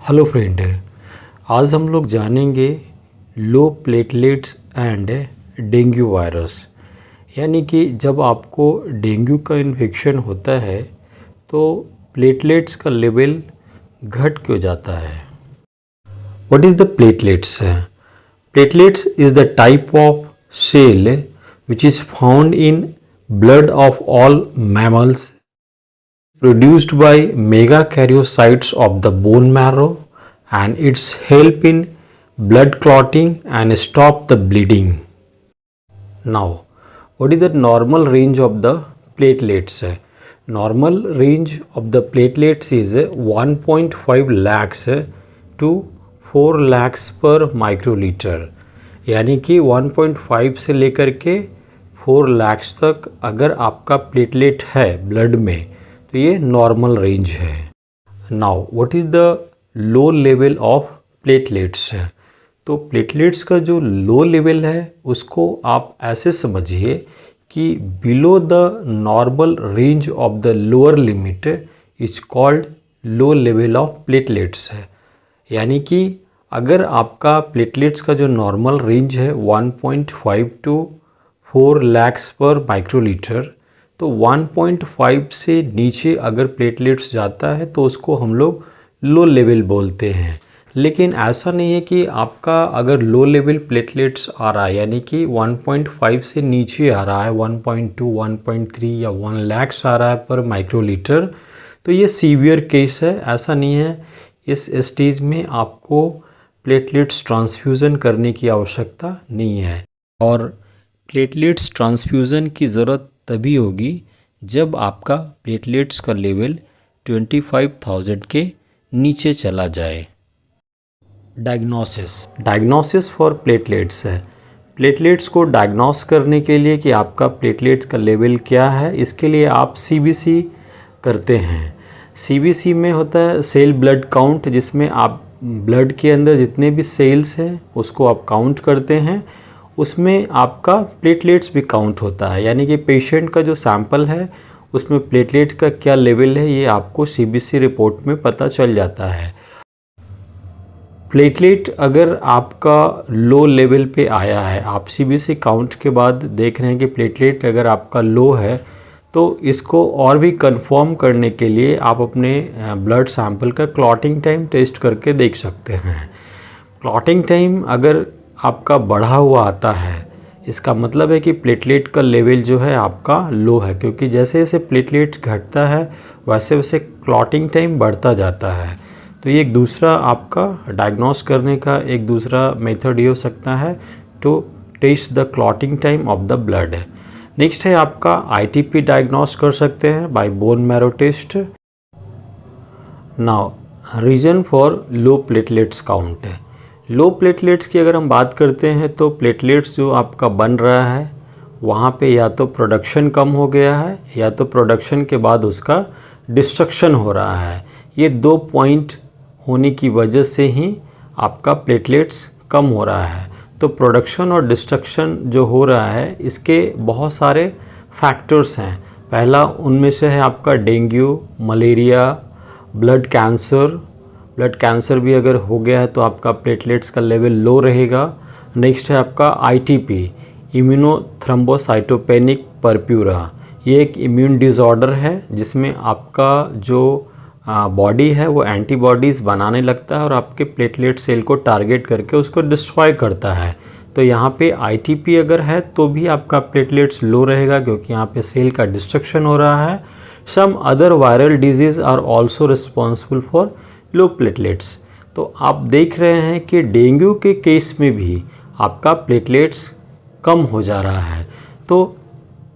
Hello friend, आज हम लोग जानेंगे लो प्लेटलेट्स एंड डेंगू वायरस। यानी कि जब आपको डेंगू का इन्फेक्शन होता है तो प्लेटलेट्स का लेवल घट क्यों जाता है। What is the platelets? Platelets is the type of cell which is found in blood of all mammals produced by megakaryocytes of the bone marrow, and its help in blood clotting and stop the bleeding. Now, what is the normal range of the platelets? Normal range of the platelets is 1.5 lakhs to 4 lakhs per microliter। यानी कि 1.5 से लेकर के 4 lakhs तक अगर आपका platelet है blood में तो ये नॉर्मल रेंज है। Now what is the low level of platelets? तो प्लेटलेट्स का जो लो लेवल है उसको आप ऐसे समझिए कि below the normal range of the lower limit is called low level of platelets है। यानी कि अगर आपका प्लेटलेट्स का जो नॉर्मल रेंज है 1.5 टू 4 lakhs पर माइक्रोलीटर, तो 1.5 से नीचे अगर प्लेटलेट्स जाता है तो उसको हम लोग लो लेवल बोलते हैं। लेकिन ऐसा नहीं है कि आपका अगर लो लेवल प्लेटलेट्स आ रहा है यानी कि 1.5 से नीचे आ रहा है 1.2, 1.3 या 1 lakhs आ रहा है पर माइक्रोलीटर, तो ये सीवियर केस है। ऐसा नहीं है, इस स्टेज में आपको प्लेटलेट्स ट्रांसफ्यूज़न करने की आवश्यकता नहीं है। और प्लेटलेट्स ट्रांसफ्यूज़न की ज़रूरत तभी होगी जब आपका प्लेटलेट्स का लेवल 25,000 के नीचे चला जाए। डायग्नोसिस फॉर प्लेटलेट्स है। प्लेटलेट्स को डायग्नोस करने के लिए कि आपका प्लेटलेट्स का लेवल क्या है, इसके लिए आप सीबीसी करते हैं। सीबीसी में होता है सेल ब्लड काउंट, जिसमें आप ब्लड के अंदर जितने भी सेल्स हैं उसको आप काउंट करते हैं। उसमें आपका प्लेटलेट्स भी काउंट होता है, यानी कि पेशेंट का जो सैंपल है उसमें प्लेटलेट का क्या लेवल है ये आपको सीबीसी रिपोर्ट में पता चल जाता है। प्लेटलेट अगर आपका लो लेवल पे आया है, आप सीबीसी काउंट के बाद देख रहे हैं कि प्लेटलेट अगर आपका लो है, तो इसको और भी कंफर्म करने के लिए आप अपने ब्लड सैंपल का क्लॉटिंग टाइम टेस्ट करके देख सकते हैं। क्लॉटिंग टाइम अगर आपका बढ़ा हुआ आता है, इसका मतलब है कि प्लेटलेट का लेवल जो है आपका लो है, क्योंकि जैसे जैसे प्लेटलेट्स घटता है वैसे वैसे क्लॉटिंग टाइम बढ़ता जाता है। तो ये एक दूसरा आपका डायग्नोस करने का एक दूसरा मेथड ये हो सकता है to test the clotting time of the blood. Next है आपका आईटीपी डायग्नोस कर सकते हैं by bone marrow test. Now reason for low platelets count है। लो प्लेटलेट्स की अगर हम बात करते हैं तो प्लेटलेट्स जो आपका बन रहा है वहाँ पे या तो प्रोडक्शन कम हो गया है या तो प्रोडक्शन के बाद उसका डिस्ट्रक्शन हो रहा है। ये 2 पॉइंट होने की वजह से ही आपका प्लेटलेट्स कम हो रहा है। तो प्रोडक्शन और डिस्ट्रक्शन जो हो रहा है इसके बहुत सारे फैक्टर्स हैं। पहला उनमें से है आपका डेंगू, मलेरिया, ब्लड कैंसर भी अगर हो गया है तो आपका प्लेटलेट्स का लेवल लो रहेगा। नेक्स्ट है आपका आईटीपी, इम्यूनोथ्रोम्बोसाइटोपेनिक परप्यूरा। ये एक इम्यून डिसऑर्डर है जिसमें आपका जो बॉडी है वो एंटीबॉडीज़ बनाने लगता है और आपके प्लेटलेट सेल को टारगेट करके उसको डिस्ट्रॉय करता है। तो यहाँ पे आईटीपी अगर है तो भी आपका प्लेटलेट्स लो रहेगा, क्योंकि यहाँ पे सेल का डिस्ट्रक्शन हो रहा है। Some other viral disease are also responsible for low platelets. तो आप देख रहे हैं कि डेंगू के केस में भी आपका प्लेटलेट्स कम हो जा रहा है। तो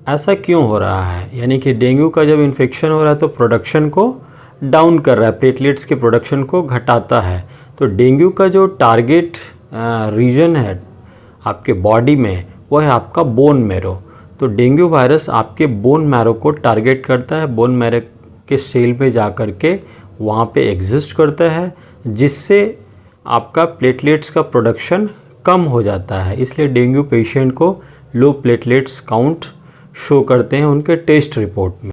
ऐसा क्यों हो रहा है? यानी कि डेंगू का जब इन्फेक्शन हो रहा है तो प्रोडक्शन को डाउन कर रहा है, प्लेटलेट्स के प्रोडक्शन को घटाता है। तो डेंगू का जो टारगेट रीजन है आपके बॉडी में वो है आपका बोन मैरो। तो डेंगू वायरस आपके बोन मैरो को टारगेट करता है, बोन मैरो के सेल पे जा कर के वहाँ पे एग्जिस्ट करता है, जिससे आपका प्लेटलेट्स का प्रोडक्शन कम हो जाता है। इसलिए डेंगू पेशेंट को लो प्लेटलेट्स काउंट शो करते हैं उनके टेस्ट रिपोर्ट में।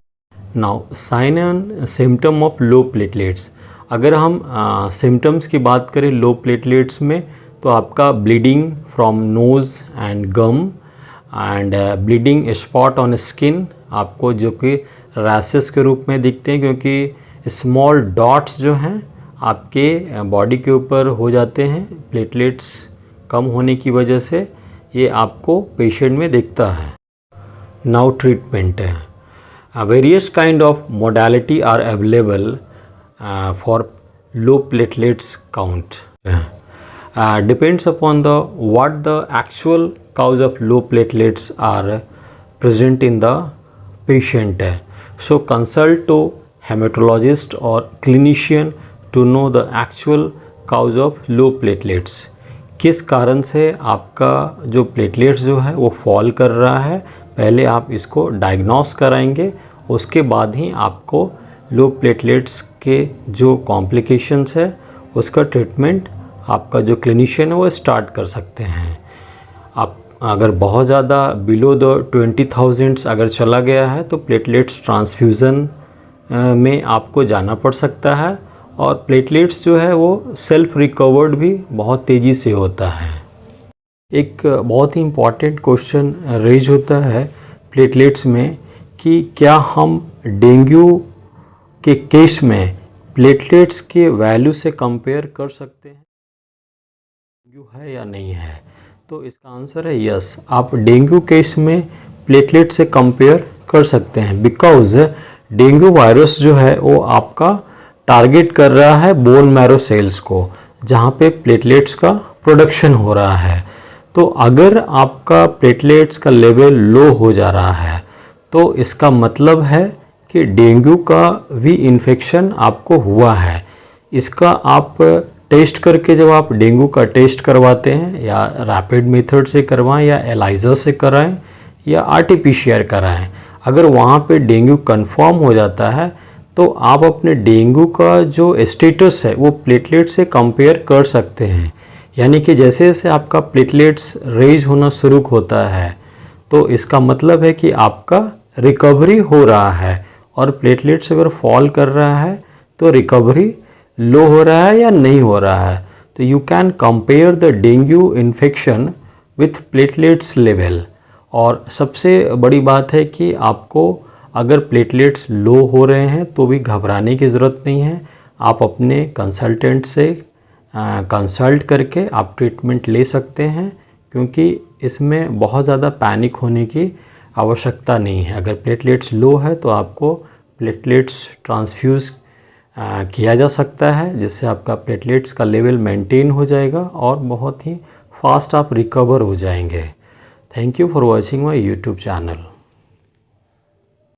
Now sine and symptom of low platelets. अगर हम सिम्टम्स की बात करें लो प्लेटलेट्स में, तो आपका bleeding from nose and gum and bleeding spot on skin, आपको जो कि रैशेस के रूप में दिखते हैं, क्योंकि स्मॉल डॉट्स जो हैं आपके बॉडी के ऊपर हो जाते हैं प्लेटलेट्स कम होने की वजह से, ये आपको पेशेंट में दिखता है। नाउ ट्रीटमेंट है, various kind of modality are available for low platelets count, depends upon the what the actual cause of low platelets are present in the patient. So consult to hematologist or clinician to know the actual cause of low platelets. किस कारण से आपका जो platelets जो है वो fall कर रहा है, पहले आप इसको डायग्नोस कराएंगे, उसके बाद ही आपको लो प्लेटलेट्स के जो कॉम्प्लिकेशंस है उसका ट्रीटमेंट आपका जो क्लिनिशियन है वो स्टार्ट कर सकते हैं। आप अगर बहुत ज़्यादा बिलो द 20,000 अगर चला गया है तो प्लेटलेट्स ट्रांसफ्यूज़न में आपको जाना पड़ सकता है, और प्लेटलेट्स जो है वो सेल्फ रिकवर्ड भी बहुत तेज़ी से होता है। एक बहुत ही इम्पॉर्टेंट क्वेश्चन रेज होता है प्लेटलेट्स में कि क्या हम डेंगू के केस में प्लेटलेट्स के वैल्यू से कंपेयर कर सकते हैं, डेंगू है या नहीं है? तो इसका आंसर है यस, आप डेंगू केस में प्लेटलेट से कंपेयर कर सकते हैं, बिकॉज डेंगू वायरस जो है वो आपका टारगेट कर रहा है बोन मैरो सेल्स को, जहाँ पे प्लेटलेट्स का प्रोडक्शन हो रहा है। तो अगर आपका प्लेटलेट्स का लेवल लो हो जा रहा है तो इसका मतलब है कि डेंगू का भी इन्फेक्शन आपको हुआ है। इसका आप टेस्ट करके, जब आप डेंगू का टेस्ट करवाते हैं, या रैपिड मेथड से करवाएं या एलाइज़ा से कराएं या RT-PCR कराएं, अगर वहाँ पे डेंगू कंफर्म हो जाता है तो आप अपने डेंगू का जो स्टेटस है वो प्लेटलेट से कंपेयर कर सकते हैं। यानी कि जैसे जैसे आपका प्लेटलेट्स रेज होना शुरू होता है तो इसका मतलब है कि आपका रिकवरी हो रहा है, और प्लेटलेट्स अगर फॉल कर रहा है तो रिकवरी लो हो रहा है या नहीं हो रहा है। तो you can compare the dengue infection with platelets level. और सबसे बड़ी बात है कि आपको अगर प्लेटलेट्स लो हो रहे हैं तो भी घबराने की ज़रूरत नहीं है, आप अपने कंसल्टेंट से कंसल्ट करके आप ट्रीटमेंट ले सकते हैं, क्योंकि इसमें बहुत ज़्यादा पैनिक होने की आवश्यकता नहीं है। अगर प्लेटलेट्स लो है तो आपको प्लेटलेट्स ट्रांसफ्यूज़ किया जा सकता है, जिससे आपका प्लेटलेट्स का लेवल मेंटेन हो जाएगा और बहुत ही फास्ट आप रिकवर हो जाएंगे। Thank you for watching my YouTube channel.